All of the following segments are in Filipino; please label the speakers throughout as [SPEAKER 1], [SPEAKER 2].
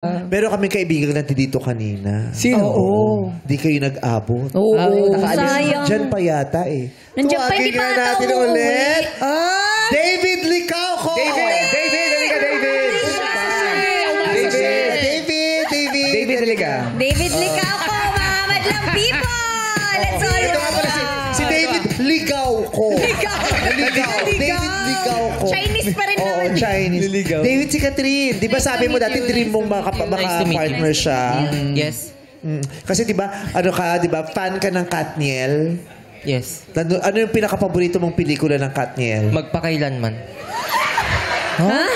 [SPEAKER 1] Pero kami kaibigan natin dito kanina.
[SPEAKER 2] Sino?
[SPEAKER 1] Oo. Di kayo nag-abot.
[SPEAKER 3] Oo,
[SPEAKER 1] Sayang. Diyan pa yata eh.
[SPEAKER 3] Nandiyan pa, hindi pa ata
[SPEAKER 1] natin
[SPEAKER 3] umuwi.
[SPEAKER 1] ulit. David Licauco!
[SPEAKER 2] David! Halika, David! David, halika.
[SPEAKER 3] David Licauco, mga madlang people! Let's all
[SPEAKER 1] Ito nga pala si David Licauco. David Licauco.
[SPEAKER 3] Chinese pa rin
[SPEAKER 1] Oo,
[SPEAKER 3] naman.
[SPEAKER 1] Chinese.
[SPEAKER 2] Liligaw.
[SPEAKER 1] David si Catherine. Di ba sabi mo dati dream mong maka-partner siya?
[SPEAKER 4] Yes.
[SPEAKER 1] Kasi di ba, fan ka ng Katniel?
[SPEAKER 4] Yes.
[SPEAKER 1] Ano yung pinaka-paborito mong pelikula ng Katniel?
[SPEAKER 4] Magpakailanman.
[SPEAKER 3] Ha?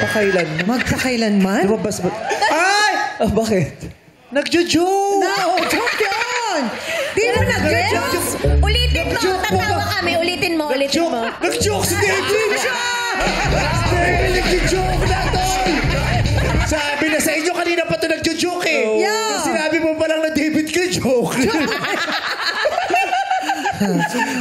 [SPEAKER 1] Pakailanman?
[SPEAKER 2] Magkakailanman?
[SPEAKER 1] Lumabas ba? Ay!
[SPEAKER 2] Bakit?
[SPEAKER 1] Nagjo-joke!
[SPEAKER 2] Joke yun! Di mo nag-joke!
[SPEAKER 3] Ulitin mo. Tatawa kami. Ulitin mo.
[SPEAKER 1] Nag-joke si David! David, nag-joke na tol! Sabi na sa inyo, kanina pa ito nag-joke eh.
[SPEAKER 2] Yeah.
[SPEAKER 1] Sinabi mo pa lang na David ka joke.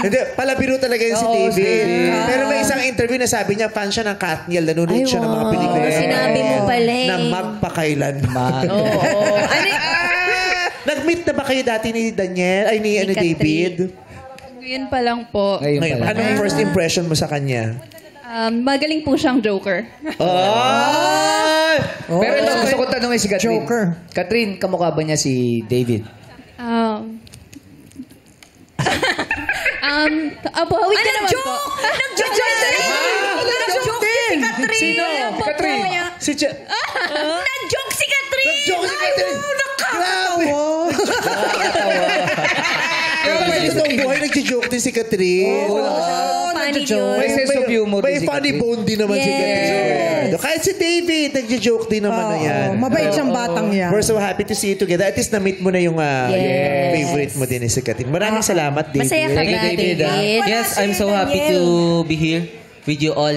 [SPEAKER 1] Hindi, palabiro talaga yun si David. Pero may isang interview na sabi niya, fan siya ng Katniel, nanonood siya ng mga pelikula.
[SPEAKER 3] Sinabi mo pala eh.
[SPEAKER 1] Na magpakailanman. Nag-meet na ba kayo dati ni Daniel? Ay, ni David?
[SPEAKER 5] Ngayon pa lang po.
[SPEAKER 1] Anong first impression mo sa kanya?
[SPEAKER 5] Magaling po siyang joker.
[SPEAKER 1] Ay!
[SPEAKER 2] Pero ito, gusto ko tanongin si Catherine.
[SPEAKER 6] Joker.
[SPEAKER 2] Catherine, kamukha ba niya si David?
[SPEAKER 5] Abawit ka naman po.
[SPEAKER 3] Nag-joke din! Nag-joke din!
[SPEAKER 2] Sino? Si Catherine.
[SPEAKER 1] Si
[SPEAKER 3] Nag-joke si Catherine!
[SPEAKER 1] Nag-joke si Catherine! Grabe! Pero pwede sa toong buhay, nag-joke din si Catherine.
[SPEAKER 3] Funny yun.
[SPEAKER 2] May sense of humor
[SPEAKER 1] May
[SPEAKER 2] din si
[SPEAKER 1] funny
[SPEAKER 2] Catherine.
[SPEAKER 1] bone din naman si Catherine. Kahit si David, nag-joke din naman na yan.
[SPEAKER 6] Mabait siyang batang yan.
[SPEAKER 1] We're so happy to see you together. At least na-meet mo na yung favorite mo din si Catherine. Maraming salamat, David.
[SPEAKER 3] Masaya ka ba, David?
[SPEAKER 4] Yes, I'm so happy to be here with you all.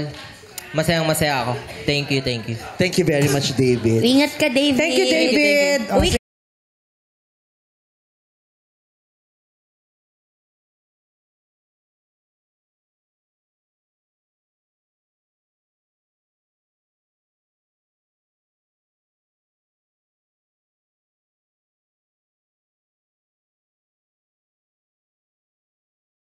[SPEAKER 4] Masayang-masaya ako. Thank you, thank you.
[SPEAKER 1] Thank you very much, David.
[SPEAKER 3] Ingat ka, David.
[SPEAKER 6] Thank you, David.
[SPEAKER 3] Uwi